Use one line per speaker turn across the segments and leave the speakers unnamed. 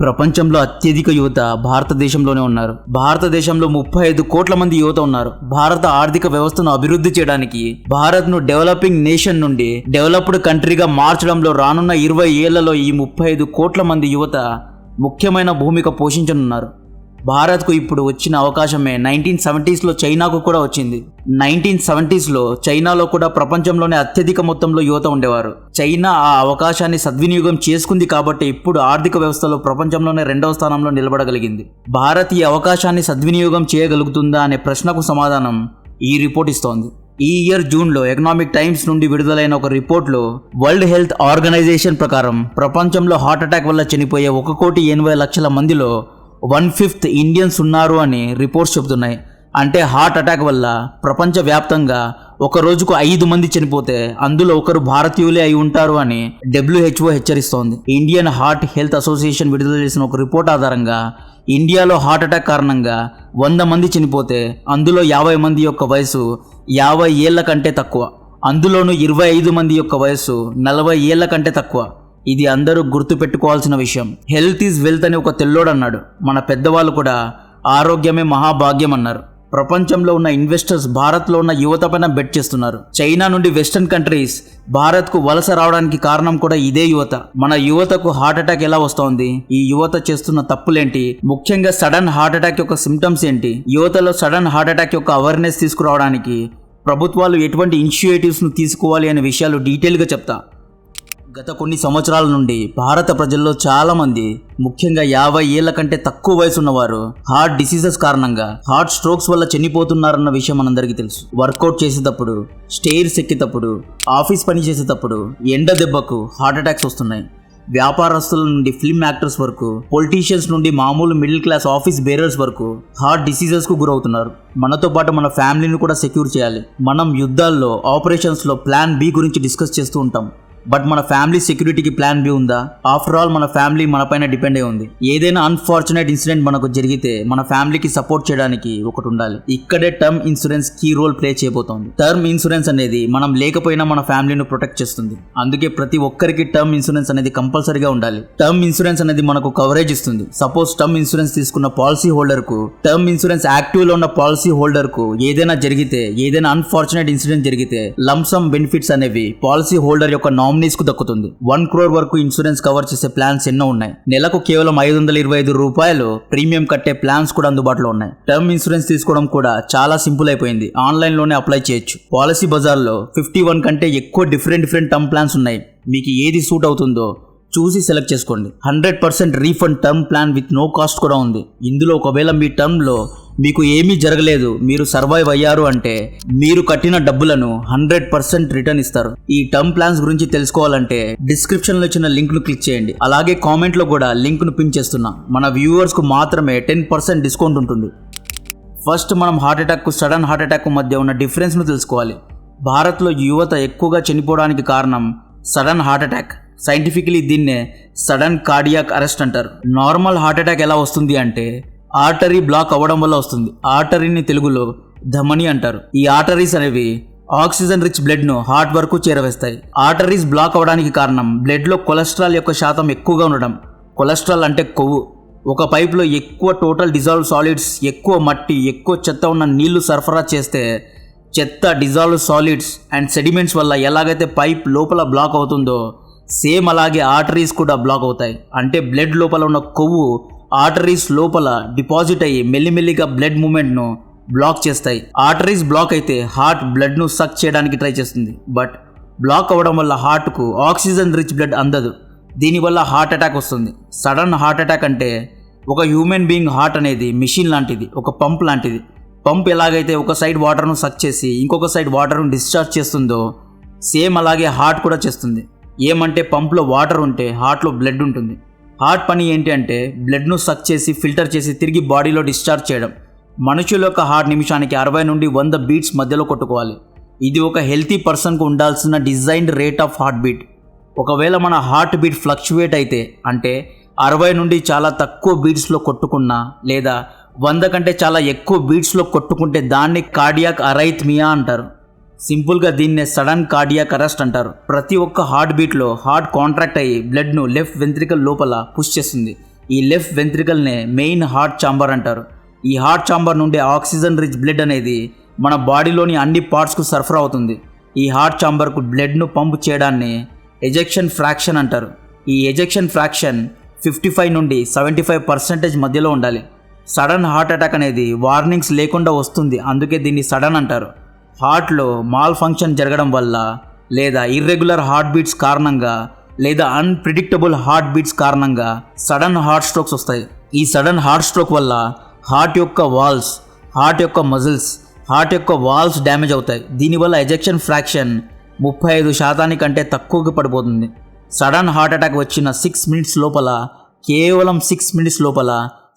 ప్రపంచంలో అత్యధిక యువత భారతదేశంలోనే ఉన్నారు. భారతదేశంలో 35 కోట్ల మంది యువత ఉన్నారు. భారత ఆర్థిక వ్యవస్థను అభివృద్ధి చేయడానికి, భారత్ను డెవలపింగ్ నేషన్ నుండి డెవలప్డ్ కంట్రీగా మార్చడంలో రానున్న 20 ఏళ్లలో ఈ 35 కోట్ల మంది యువత ముఖ్యమైన భూమిక పోషించనున్నారు. భారత్కు ఇప్పుడు వచ్చిన అవకాశమే 1970sలో చైనాకు కూడా వచ్చింది. 1970sలో చైనాలో కూడా ప్రపంచంలోనే అత్యధిక మొత్తంలో యువత ఉండేవారు. చైనా ఆ అవకాశాన్ని సద్వినియోగం చేసుకుంది కాబట్టి ఇప్పుడు ఆర్థిక వ్యవస్థలో ప్రపంచంలోనే 2వ స్థానంలో నిలబడగలిగింది. భారత్ ఈ అవకాశాన్ని సద్వినియోగం చేయగలుగుతుందా అనే ప్రశ్నకు సమాధానం ఈ రిపోర్ట్ ఇస్తోంది. ఈ ఇయర్ జూన్లో ఎకనామిక్ టైమ్స్ నుండి విడుదలైన ఒక రిపోర్ట్లో వరల్డ్ హెల్త్ ఆర్గనైజేషన్ ప్రకారం ప్రపంచంలో హార్ట్ అటాక్ వల్ల చనిపోయే 1,80,00,000 మందిలో 1/5 ఇండియన్స్ ఉన్నారు అని రిపోర్ట్స్ చెబుతున్నాయి. అంటే హార్ట్ అటాక్ వల్ల ప్రపంచవ్యాప్తంగా ఒక రోజుకు 5 మంది చనిపోతే అందులో ఒకరు భారతీయులే అయి ఉంటారు అని WHO హెచ్చరిస్తోంది. ఇండియన్ హార్ట్ హెల్త్ అసోసియేషన్ విడుదల చేసిన ఒక రిపోర్ట్ ఆధారంగా ఇండియాలో హార్ట్ అటాక్ కారణంగా 100 మంది చనిపోతే అందులో 50 మంది యొక్క వయసు 50 ఏళ్ల కంటే తక్కువ. అందులోనూ 25 మంది యొక్క వయసు 40 ఏళ్ల కంటే తక్కువ. ఇది అందరూ గుర్తుపెట్టుకోవాల్సిన విషయం. హెల్త్ ఈజ్ వెల్త్ అని ఒక తెల్లోడు అన్నాడు. మన పెద్దవాళ్ళు కూడా ఆరోగ్యమే మహాభాగ్యం అన్నారు. ప్రపంచంలో ఉన్న ఇన్వెస్టర్స్ భారత్లో ఉన్న యువత పైన బెట్ చేస్తున్నారు. చైనా నుండి వెస్టర్న్ కంట్రీస్ భారత్కు వలస రావడానికి కారణం కూడా ఇదే యువత. మన యువతకు హార్ట్ అటాక్ ఎలా వస్తోంది? ఈ యువత చేస్తున్న తప్పులేంటి? ముఖ్యంగా సడన్ హార్ట్ అటాక్ యొక్క సిమ్టమ్స్ ఏంటి? యువతలో సడన్ హార్ట్ అటాక్ యొక్క అవేర్నెస్ తీసుకురావడానికి ప్రభుత్వాలు ఎటువంటి ఇనిషియేటివ్స్ను తీసుకోవాలి అనే విషయాలు డీటెయిల్గా చెప్తా. గత కొన్ని సంవత్సరాల నుండి భారత ప్రజల్లో చాలామంది, ముఖ్యంగా 50 ఏళ్ల కంటే తక్కువ వయసు ఉన్నవారు హార్ట్ డిసీజెస్ కారణంగా హార్ట్ స్ట్రోక్స్ వల్ల చనిపోతున్నారన్న విషయం మనందరికీ తెలుసు. వర్కౌట్ చేసేటప్పుడు, స్టేర్స్ ఎక్కేటప్పుడు, ఆఫీస్ పని చేసేటప్పుడు ఎండ దెబ్బకు హార్ట్ అటాక్స్ వస్తున్నాయి. వ్యాపారస్తుల నుండి ఫిల్మ్ యాక్టర్స్ వరకు, పొలిటీషియన్స్ నుండి మామూలు మిడిల్ క్లాస్ ఆఫీస్ బేరర్స్ వరకు హార్ట్ డిసీజెస్కు గురవుతున్నారు. మనతో పాటు మన ఫ్యామిలీని కూడా సెక్యూర్ చేయాలి. మనం యుద్ధాల్లో, ఆపరేషన్స్లో ప్లాన్ బి గురించి డిస్కస్ చేస్తూ ఉంటాం. బట్ మన ఫ్యామిలీ సెక్యూరిటీకి ప్లాన్ బి ఉందా? ఆఫ్టర్ ఆల్ మన ఫ్యామిలీ మనపైన డిపెండ్ అయి ఉంది. ఏదైనా అన్ఫార్చునేట్ ఇన్సిడెంట్ మనకు జరిగితే మన ఫ్యామిలీకి సపోర్ట్ చేయడానికి ఒకటి ఉండాలి. ఇక్కడే term insurance key role play చేయబోతోంది. టర్మ్ ఇన్సూరెన్స్ అనేది మనం లేకపోయినా మన ఫ్యామిలీని ప్రొటెక్ట్ చేస్తుంది. అందుకే ప్రతి ఒక్కరికి టర్మ్ ఇన్సూరెన్స్ అనేది కంపల్సరీగా ఉండాలి. టర్మ్ ఇన్సూరెన్స్ అనేది మనకు కవరేజ్ ఇస్తుంది. సపోజ్ టర్మ్ ఇన్సూరెన్స్ తీసుకున్న పాలసీ హోల్డర్ కు, టర్మ్ ఇన్సూరెన్స్ యాక్టివ్ లో ఉన్న పాలసీ హోల్డర్ కు ఏదైనా జరిగితే, ఏదైనా అన్ఫార్చునేట్ ఇన్సిడెంట్ జరిగితే లంసమ్ బెనిఫిట్స్ అనేవి పాలసీ హోల్డర్ యొక్క నామినీస్ కు దక్కుతుంది. 1 crore వరకు ఇన్సూరెన్స్ కవర్ చేసే ప్లాన్స్ ఎన్నో ఉన్నాయి. నెలకు కేవలం 525 రూపాయలు ప్రీమియం కట్టే ప్లాన్స్ కూడా అందుబాటులో ఉన్నాయి. టర్మ్ ఇన్సూరెన్స్ తీసుకోవడం కూడా చాలా సింపుల్ అయిపోయింది. ఆన్లైన్ లోనే అప్లై చేయొచ్చు. పాలసీ బజార్లో 51 కంటే ఎక్కువ డిఫరెంట్ టర్మ్ ప్లాన్స్ ఉన్నాయి. మీకు ఏది సూట్ అవుతుందో చూసి సెలెక్ట్ చేసుకోండి. 100% refund term plan with no cost కూడా ఉంది. ఇందులో ఒకవేళ మీ టర్మ్లో మీకు ఏమీ జరగలేదు, మీరు సర్వైవ్ అయ్యారు అంటే మీరు కట్టిన డబ్బులను 100% రిటర్న్ ఇస్తారు. ఈ టర్మ్ ప్లాన్స్ గురించి తెలుసుకోవాలంటే డిస్క్రిప్షన్లో ఇచ్చిన లింక్ను క్లిక్ చేయండి. అలాగే కామెంట్లో కూడా లింక్ను పిన్ చేస్తున్నా. మన వ్యూవర్స్కు మాత్రమే 10% డిస్కౌంట్ ఉంటుంది. ఫస్ట్ మనం హార్ట్ అటాక్కు, సడన్ హార్ట్ అటాక్ మధ్య ఉన్న డిఫరెన్స్ను తెలుసుకోవాలి. భారత్లో యువత ఎక్కువగా చనిపోవడానికి కారణం సడన్ హార్ట్ అటాక్. సైంటిఫికలీ దీన్నే సడన్ కార్డియాక్ అరెస్ట్ అంటారు. నార్మల్ హార్ట్ అటాక్ ఎలా వస్తుంది అంటే ఆర్టరీ బ్లాక్ అవ్వడం వల్ల వస్తుంది. ఆర్టరీని తెలుగులో ధమని అంటారు. ఈ ఆర్టరీస్ అనేవి ఆక్సిజన్ రిచ్ బ్లడ్ ను హార్ట్ వరకు చేరవేస్తాయి. ఆర్టరీస్ బ్లాక్ అవ్వడానికి కారణం బ్లడ్ లో కొలెస్ట్రాల్ యొక్క శాతం ఎక్కువగా ఉండడం. కొలెస్ట్రాల్ అంటే కొవ్వు. ఒక పైప్లో ఎక్కువ టోటల్ డిజాల్వ్ సాలిడ్స్, ఎక్కువ మట్టి, ఎక్కువ చెత్త ఉన్న నీళ్లు సరఫరా చేస్తే చెత్త, డిజాల్వ్ సాలిడ్స్ అండ్ సెడిమెంట్స్ వల్ల ఎలాగైతే పైప్ లోపల బ్లాక్ అవుతుందో సేమ్ అలాగే ఆర్టరీస్ కూడా బ్లాక్ అవుతాయి. అంటే బ్లడ్ లోపల ఉన్న కొవ్వు ఆర్టరీస్ లోపల డిపాజిట్ అయ్యి మెల్లిమెల్లిగా బ్లడ్ మూమెంట్ను బ్లాక్ చేస్తాయి. ఆర్టరీస్ బ్లాక్ అయితే హార్ట్ బ్లడ్ను సక్ చేయడానికి ట్రై చేస్తుంది. బట్ బ్లాక్ అవ్వడం వల్ల హార్ట్కు ఆక్సిజన్ రిచ్ బ్లడ్ అందదు. దీనివల్ల హార్ట్ అటాక్ వస్తుంది. సడన్ హార్ట్ అటాక్ అంటే ఒక హ్యూమన్ బీయింగ్ హార్ట్ అనేది మిషన్ లాంటిది, ఒక పంప్ లాంటిది. పంప్ ఎలాగైతే ఒక సైడ్ వాటర్ను సక్ చేసి ఇంకొక సైడ్ వాటర్ను డిశ్చార్జ్ చేస్తుందో సేమ్ అలాగే హార్ట్ కూడా చేస్తుంది. ఏమంటే పంప్లో వాటర్ ఉంటే హార్ట్లో బ్లడ్ ఉంటుంది. హార్ట్ పని ఏంటి అంటే బ్లడ్ను సక్ చేసి ఫిల్టర్ చేసి తిరిగి బాడీలో డిశ్చార్జ్ చేయడం. మనుషుల యొక్క హార్ట్ నిమిషానికి 60 నుండి 100 బీట్స్ మధ్యలో కొట్టుకోవాలి. ఇది ఒక హెల్తీ పర్సన్కు ఉండాల్సిన designed rate of heart beat. ఒకవేళ మన హార్ట్ బీట్ ఫ్లక్చువేట్ అయితే, అంటే 60 నుండి చాలా తక్కువ బీట్స్లో కొట్టుకున్నా లేదా 100 కంటే చాలా ఎక్కువ బీట్స్లో కొట్టుకుంటే దాన్ని కార్డియాక్ అరైథ్మియా అంటారు. సింపుల్గా దీన్నే సడన్ కార్డియాక్ అరెస్ట్ అంటారు. ప్రతి ఒక్క హార్ట్ బీట్లో హార్ట్ కాంట్రాక్ట్ అయ్యి బ్లడ్ను లెఫ్ట్ వెంట్రికల్ లోపల పుష్ చేస్తుంది. ఈ లెఫ్ట్ వెంట్రికల్నే మెయిన్ హార్ట్ ఛాంబర్ అంటారు. ఈ హార్ట్ ఛాంబర్ నుండి ఆక్సిజన్ రిచ్ బ్లడ్ అనేది మన బాడీలోని అన్ని పార్ట్స్కు సరఫరా అవుతుంది. ఈ హార్ట్ ఛాంబర్కు బ్లడ్ను పంప్ చేయడాన్ని ఎజెక్షన్ ఫ్రాక్షన్ అంటారు. ఈ ఎజెక్షన్ ఫ్రాక్షన్ 55 నుండి 75% మధ్యలో ఉండాలి. సడన్ హార్ట్ అటాక్ అనేది వార్నింగ్స్ లేకుండా వస్తుంది, అందుకే దీన్ని సడన్ అంటారు. హార్ట్లో మాల్ ఫంక్షన్ జరగడం వల్ల లేదా ఇర్రెగ్యులర్ హార్ట్ బీట్స్ కారణంగా లేదా అన్ప్రిడిక్టబుల్ హార్ట్ బీట్స్ కారణంగా సడన్ హార్ట్ స్ట్రోక్స్ వస్తాయి. ఈ సడన్ హార్ట్ స్ట్రోక్ వల్ల హార్ట్ యొక్క వాల్స్, హార్ట్ యొక్క మజిల్స్, హార్ట్ యొక్క వాల్స్ డ్యామేజ్ అవుతాయి. దీనివల్ల ఎజెక్షన్ ఫ్రాక్షన్ 35% కంటే తక్కువగా పడిపోతుంది. సడన్ హార్ట్ అటాక్ వచ్చిన 6 మినిట్స్ లోపల, కేవలం 6 మినిట్స్ లోపల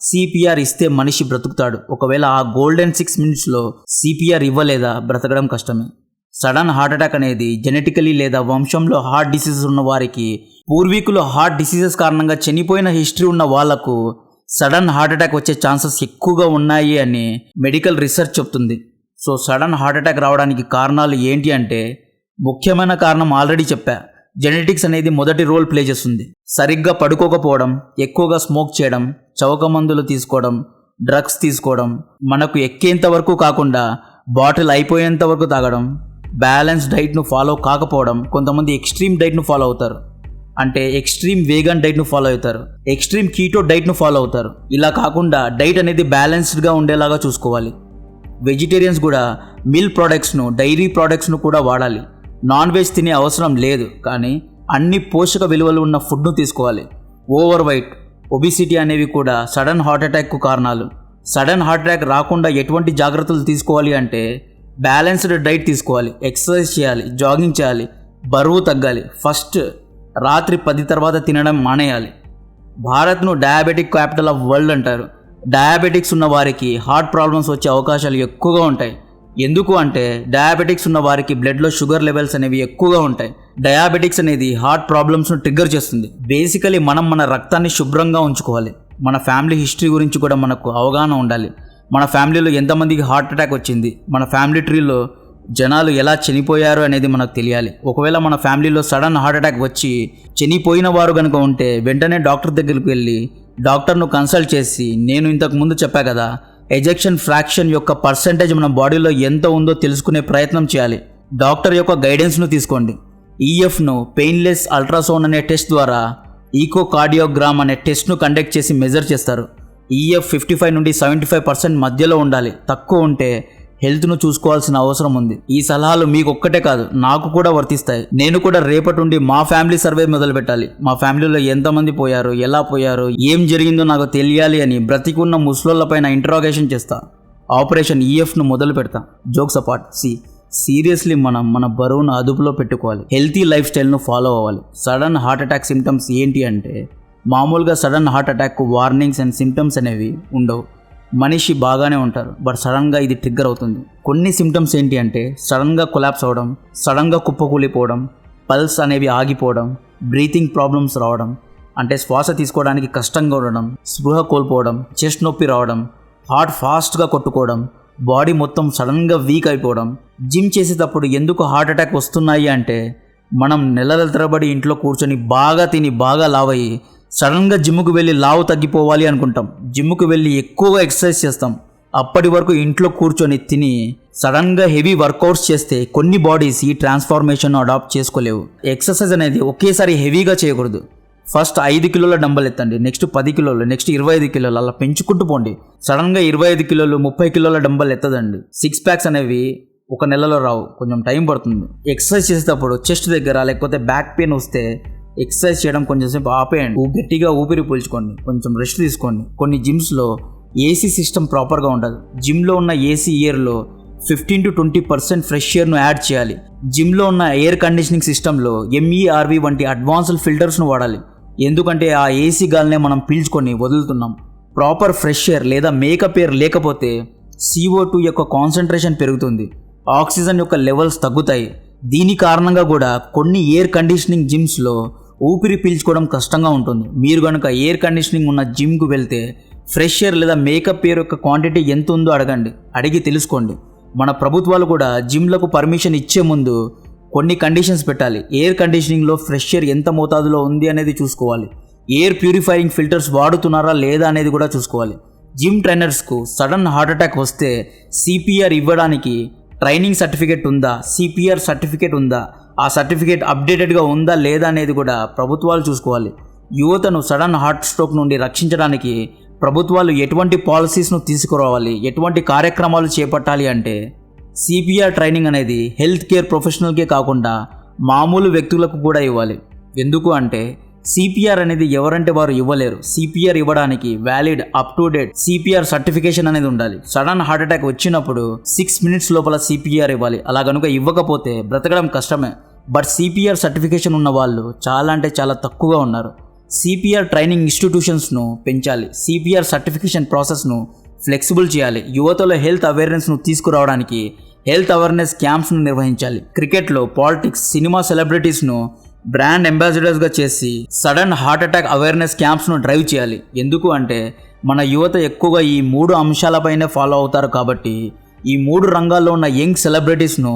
సిపిఆర్ ఇస్తే మనిషి బ్రతుకుతాడు. ఒకవేళ ఆ గోల్డెన్ 6 మినిట్స్లో సిపిఆర్ ఇవ్వలేదా బ్రతకడం కష్టమే. సడన్ హార్ట్ అటాక్ అనేది జెనెటికలీ లేదా వంశంలో హార్ట్ డిసీజెస్ ఉన్న వారికి, పూర్వీకులు హార్ట్ డిసీజెస్ కారణంగా చనిపోయిన హిస్టరీ ఉన్న వాళ్లకు సడన్ హార్ట్ అటాక్ వచ్చే ఛాన్సెస్ ఎక్కువగా ఉన్నాయి అని మెడికల్ రీసెర్చ్ చెప్తుంది. సో సడన్ హార్ట్ అటాక్ రావడానికి కారణాలు ఏంటి అంటే, ముఖ్యమైన కారణం ఆల్రెడీ చెప్పా, జెనెటిక్స్ అనేది మొదటి రోల్ ప్లే చేస్తుంది. సరిగ్గా పడుకోకపోవడం, ఎక్కువగా స్మోక్ చేయడం, చవక మందులు తీసుకోవడం, డ్రగ్స్ తీసుకోవడం, మనకు ఎక్కేంత వరకు కాకుండా బాటిల్ అయిపోయేంత వరకు తాగడం, బ్యాలెన్స్ డైట్ను ఫాలో కాకపోవడం, కొంతమంది ఎక్స్ట్రీమ్ డైట్ను ఫాలో అవుతారు, అంటే ఎక్స్ట్రీమ్ వేగన్ డైట్ను ఫాలో అవుతారు, ఎక్స్ట్రీమ్ కీటో డైట్ను ఫాలో అవుతారు. ఇలా కాకుండా డైట్ అనేది బ్యాలెన్స్డ్గా ఉండేలాగా చూసుకోవాలి. వెజిటేరియన్స్ కూడా మిల్క్ ప్రోడక్ట్స్ను, డైరీ ప్రోడక్ట్స్ను కూడా వాడాలి. నాన్ వెజ్ తినే అవసరం లేదు, కానీ అన్ని పోషక విలువలు ఉన్న ఫుడ్ను తీసుకోవాలి. ఓవర్ వెయిట్, ఒబిసిటీ అనేవి కూడా సడన్ హార్ట్ అటాక్కు కారణాలు. సడన్ హార్ట్ అటాక్ రాకుండా ఎటువంటి జాగ్రత్తలు తీసుకోవాలి అంటే, బ్యాలెన్స్డ్ డైట్ తీసుకోవాలి, ఎక్సర్సైజ్ చేయాలి, జాగింగ్ చేయాలి, బరువు తగ్గాలి. ఫస్ట్ రాత్రి 10 తర్వాత తినడం మానేయాలి. భారత్ను డయాబెటిక్ క్యాపిటల్ ఆఫ్ వరల్డ్ అంటారు. డయాబెటిక్స్ ఉన్న వారికి హార్ట్ ప్రాబ్లమ్స్ వచ్చే అవకాశాలు ఎక్కువగా ఉంటాయి. ఎందుకు అంటే డయాబెటిక్స్ ఉన్న వారికి బ్లడ్లో షుగర్ లెవెల్స్ అనేవి ఎక్కువగా ఉంటాయి. డయాబెటిక్స్ అనేది హార్ట్ ప్రాబ్లమ్స్ను ట్రిగ్గర్ చేస్తుంది. బేసికలీ మనం మన రక్తాన్ని శుభ్రంగా ఉంచుకోవాలి. మన ఫ్యామిలీ హిస్టరీ గురించి కూడా మనకు అవగాహన ఉండాలి. మన ఫ్యామిలీలో ఎంతమందికి హార్ట్ అటాక్ వచ్చింది, మన ఫ్యామిలీ ట్రీలో జనాలు ఎలా చనిపోయారు అనేది మనకు తెలియాలి. ఒకవేళ మన ఫ్యామిలీలో సడన్ హార్ట్ అటాక్ వచ్చి చనిపోయిన వారు కనుక ఉంటే వెంటనే డాక్టర్ దగ్గరికి వెళ్ళి డాక్టర్ను కన్సల్ట్ చేసి, నేను ఇంతకు ముందు చెప్పా కదా, ఎజెక్షన్ ఫ్రాక్షన్ యొక్క పర్సెంటేజ్ మన బాడీలో ఎంత ఉందో తెలుసుకునే ప్రయత్నం చేయాలి. డాక్టర్ యొక్క గైడెన్స్ను తీసుకోండి. ఈఎఫ్ను పెయిన్లెస్ అల్ట్రాసౌండ్ అనే టెస్ట్ ద్వారా ఈకోకార్డియోగ్రామ్ అనే టెస్ట్ను కండక్ట్ చేసి మెజర్ చేస్తారు. ఈఎఫ్ 55 నుండి 75% మధ్యలో ఉండాలి. తక్కువ ఉంటే హెల్త్ను చూసుకోవాల్సిన అవసరం ఉంది. ఈ సలహాలు మీకు ఒక్కటే కాదు, నాకు కూడా వర్తిస్తాయి. నేను కూడా రేపటి నుండి మా ఫ్యామిలీ సర్వే మొదలు పెట్టాలి. మా ఫ్యామిలీలో ఎంతమంది పోయారు, ఎలా పోయారు, ఏం జరిగిందో నాకు తెలియాలి అని బ్రతికున్న ముసలోళ్ళ పైన ఇంట్రాగేషన్ చేస్తా. ఆపరేషన్ ఈఎఫ్ను మొదలు పెడతా. జోక్స్ అపార్ట్, సీరియస్లీ మనం మన బరువును అదుపులో పెట్టుకోవాలి. హెల్తీ లైఫ్ స్టైల్ను ఫాలో అవ్వాలి. సడన్ హార్ట్ అటాక్ సిమ్టమ్స్ ఏంటి అంటే, మామూలుగా sudden heart attack warnings and symptoms అనేవి ఉండవు. మనిషి బాగానే ఉంటారు, బట్ సడన్గా ఇది ట్రిగ్గర్ అవుతుంది. కొన్ని సిమ్టమ్స్ ఏంటి అంటే, సడన్గా కొలాప్స్ అవ్వడం, సడన్గా కుప్పకూలిపోవడం, పల్స్ అనేవి ఆగిపోవడం, బ్రీతింగ్ ప్రాబ్లమ్స్ రావడం, అంటే శ్వాస తీసుకోవడానికి కష్టంగా ఉండడం, స్పృహ కోల్పోవడం, చెస్ట్ నొప్పి రావడం, హార్ట్ ఫాస్ట్గా కొట్టుకోవడం, బాడీ మొత్తం సడన్గా వీక్ అయిపోవడం. జిమ్ చేసేటప్పుడు ఎందుకు హార్ట్ అటాక్ వస్తున్నాయి అంటే, మనం నెలల తరబడి ఇంట్లో కూర్చొని బాగా తిని బాగా లావయ్యి సడన్గా జిమ్ముకు వెళ్ళి లావు తగ్గిపోవాలి అనుకుంటాం. జిమ్ముకు వెళ్ళి ఎక్కువగా ఎక్సర్సైజ్ చేస్తాం. అప్పటి వరకు ఇంట్లో కూర్చొని తిని సడన్గా హెవీ వర్కౌట్స్ చేస్తే కొన్ని బాడీస్ ఈ ట్రాన్స్ఫార్మేషన్ అడాప్ట్ చేసుకోలేవు. ఎక్సర్సైజ్ అనేది ఒకేసారి హెవీగా చేయకూడదు. ఫస్ట్ 5 కిలోల డంబల్ ఎత్తండి, నెక్స్ట్ 10 కిలోలు, నెక్స్ట్ 25 కిలోలు, అలా పెంచుకుంటూ పోండి. సడన్గా 25 కిలోలు 30 కిలోల డంబల్ ఎత్తదండి. 6 ప్యాక్స్ అనేవి ఒక నెలలో రావు, కొంచెం టైం పడుతుంది. ఎక్సర్సైజ్ చేసేటప్పుడు చెస్ట్ దగ్గర లేకపోతే బ్యాక్ పెయిన్ వస్తే ఎక్సర్సైజ్ చేయడం కొంచెం సేపు ఆపేయండి. గట్టిగా ఊపిరి పీల్చుకోండి, కొంచెం రెస్ట్ తీసుకోండి. కొన్ని జిమ్స్లో ఏసీ సిస్టమ్ ప్రాపర్గా ఉండదు. జిమ్లో ఉన్న ఏసీ ఇయర్లో 15 to 20% ఫ్రెష్ ఎయిర్ను యాడ్ చేయాలి. జిమ్లో ఉన్న ఎయిర్ కండిషనింగ్ సిస్టంలో MERV వంటి అడ్వాన్స్డ్ ఫిల్టర్స్ను వాడాలి. ఎందుకంటే ఆ ఏసీ గాలినే మనం పీల్చుకొని వదులుతున్నాం. ప్రాపర్ ఫ్రెష్ ఎయిర్ లేదా మేకప్ ఎయిర్ లేకపోతే CO2 యొక్క కాన్సన్ట్రేషన్ పెరుగుతుంది, ఆక్సిజన్ యొక్క లెవెల్స్ తగ్గుతాయి. దీని కారణంగా కూడా కొన్ని ఎయిర్ కండిషనింగ్ జిమ్స్లో ఊపిరి పీల్చుకోవడం కష్టంగా ఉంటుంది. మీరు కనుక ఎయిర్ కండిషనింగ్ ఉన్న జిమ్కు వెళ్తే ఫ్రెష్ ఎయిర్ లేదా మేకప్ ఎయిర్ యొక్క క్వాంటిటీ ఎంత ఉందో అడిగి తెలుసుకోండి. మన ప్రభుత్వాలు కూడా జిమ్లకు పర్మిషన్ ఇచ్చే ముందు కొన్ని కండిషన్స్ పెట్టాలి. ఎయిర్ కండిషనింగ్లో ఫ్రెష్ ఎయిర్ ఎంత మోతాదులో ఉంది అనేది చూసుకోవాలి. ఎయిర్ ప్యూరిఫైయింగ్ ఫిల్టర్స్ వాడుతున్నారా లేదా అనేది కూడా చూసుకోవాలి. జిమ్ ట్రైనర్స్కు సడన్ హార్ట్ అటాక్ వస్తే సిపిఆర్ ఇవ్వడానికి ట్రైనింగ్ సర్టిఫికేట్ ఉందా, సిపిఆర్ సర్టిఫికేట్ ఉందా, ఆ సర్టిఫికేట్ అప్డేటెడ్గా ఉందా లేదా అనేది కూడా ప్రభుత్వాలు చూసుకోవాలి. యువతను సడన్ హార్ట్ స్ట్రోక్ నుండి రక్షించడానికి ప్రభుత్వాలు ఎటువంటి పాలసీస్ను తీసుకురావాలి, ఎటువంటి కార్యక్రమాలు చేపట్టాలి అంటే సిపిఆర్ ట్రైనింగ్ అనేది హెల్త్ కేర్ ప్రొఫెషనల్కే కాకుండా మామూలు వ్యక్తులకు కూడా ఇవ్వాలి. ఎందుకు అంటే సిపిఆర్ అనేది ఎవరంటే వారు ఇవ్వలేరు. సిపిఆర్ ఇవ్వడానికి valid up to date CPR certification అనేది ఉండాలి. సడన్ హార్ట్ అటాక్ వచ్చినప్పుడు 6 minutes లోపల సిపిఆర్ ఇవ్వాలి. అలా కనుక ఇవ్వకపోతే బ్రతకడం కష్టమే. బట్ సిపిఆర్ సర్టిఫికేషన్ ఉన్న వాళ్ళు చాలా అంటే చాలా తక్కువగా ఉన్నారు. సిపిఆర్ ట్రైనింగ్ ఇన్స్టిట్యూషన్స్ను పెంచాలి. సిపిఆర్ సర్టిఫికేషన్ ప్రాసెస్ను ఫ్లెక్సిబుల్ చేయాలి. యువతలో హెల్త్ అవేర్నెస్ను తీసుకురావడానికి హెల్త్ అవేర్నెస్ క్యాంప్స్ను నిర్వహించాలి. క్రికెట్లో పాలిటిక్స్, సినిమా సెలబ్రిటీస్ను బ్రాండ్ అంబాసిడర్స్గా చేసి సడన్ హార్ట్ అటాక్ అవేర్నెస్ క్యాంప్స్ను డ్రైవ్ చేయాలి. ఎందుకు అంటే మన యువత ఎక్కువగా ఈ 3 అంశాలపైనే ఫాలో అవుతారు. కాబట్టి ఈ 3 రంగాల్లో ఉన్న యంగ్ సెలబ్రిటీస్ను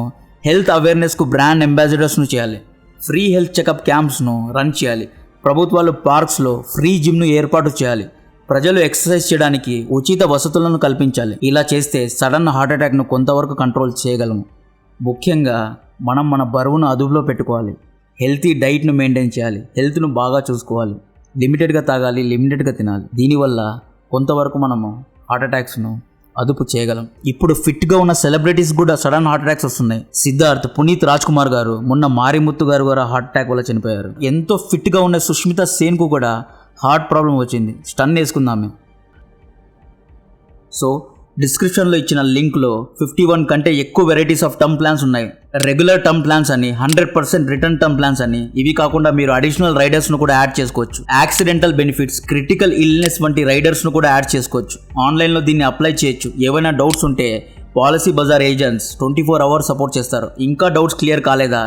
హెల్త్ అవేర్నెస్కు బ్రాండ్ అంబాసిడర్స్ను చేయాలి. ఫ్రీ హెల్త్ చెకప్ క్యాంప్స్ను రన్ చేయాలి. ప్రభుత్వాలు పార్క్స్లో ఫ్రీ జిమ్ను ఏర్పాటు చేయాలి. ప్రజలు ఎక్సర్సైజ్ చేయడానికి ఉచిత వసతులను కల్పించాలి. ఇలా చేస్తే సడన్ హార్ట్ అటాక్ను కొంతవరకు కంట్రోల్ చేయగలము. ముఖ్యంగా మనం మన బరువును అదుపులో పెట్టుకోవాలి. హెల్తీ డైట్ను మెయింటైన్ చేయాలి. హెల్త్ను బాగా చూసుకోవాలి. లిమిటెడ్గా తాగాలి, లిమిటెడ్గా తినాలి. దీనివల్ల కొంతవరకు మనము హార్ట్ అటాక్స్ను అదుపు చేయగలం. ఇప్పుడు ఫిట్గా ఉన్న సెలబ్రిటీస్ కూడా సడన్ హార్ట్ అటాక్స్ వస్తున్నాయి. సిద్ధార్థ్, పునీత్ రాజ్ కుమార్ గారు, మొన్న మారిముత్తు గారు కూడా హార్ట్ అటాక్ వల్ల చనిపోయారు. ఎంతో ఫిట్గా ఉన్న సుష్మిత సేన్కు కూడా హార్ట్ ప్రాబ్లం వచ్చింది. స్టన్ వేసుకుందామే. సో డిస్క్రిప్షన్లో ఇచ్చిన లింక్లో 51 కంటే ఎక్కువ వెరైటీస్ ఆఫ్ టర్మ్ ప్లాన్స్ ఉన్నాయి. రెగ్యులర్ టర్మ్ ప్లాన్స్ అని, 100% రిటర్న్ టర్మ్ ప్లాన్స్ అని. ఇవి కాకుండా మీరు అడిషనల్ రైడర్స్ను కూడా యాడ్ చేసుకోవచ్చు. యాక్సిడెంటల్ బెనిఫిట్స్, క్రిటికల్ ఇల్నెస్ వంటి రైడర్స్ను కూడా యాడ్ చేసుకోవచ్చు. ఆన్లైన్లో దీన్ని అప్లై చేయొచ్చు. ఏవైనా డౌట్స్ ఉంటే Policybazaar agents 24 hours support చేస్తారు. ఇంకా డౌట్స్ క్లియర్ కాలేదా,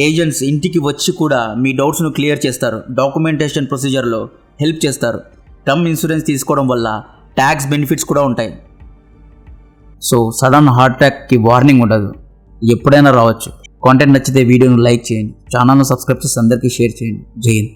ఏజెంట్స్ ఇంటికి వచ్చి కూడా మీ డౌట్స్ను క్లియర్ చేస్తారు. డాక్యుమెంటేషన్ ప్రొసీజర్లో హెల్ప్ చేస్తారు. టర్మ్ ఇన్సూరెన్స్ తీసుకోవడం వల్ల ట్యాక్స్ బెనిఫిట్స్ కూడా ఉంటాయి. సో సడన్ హార్ట్ అటాక్కి వార్నింగ్ ఉండదు, ఎప్పుడైనా రావచ్చు. కాంటెంట్ నచ్చితే వీడియోను లైక్ చేయండి, ఛానల్ను సబ్స్క్రైబ్ చేసి అందరికీ షేర్ చేయండి. జై హింద్.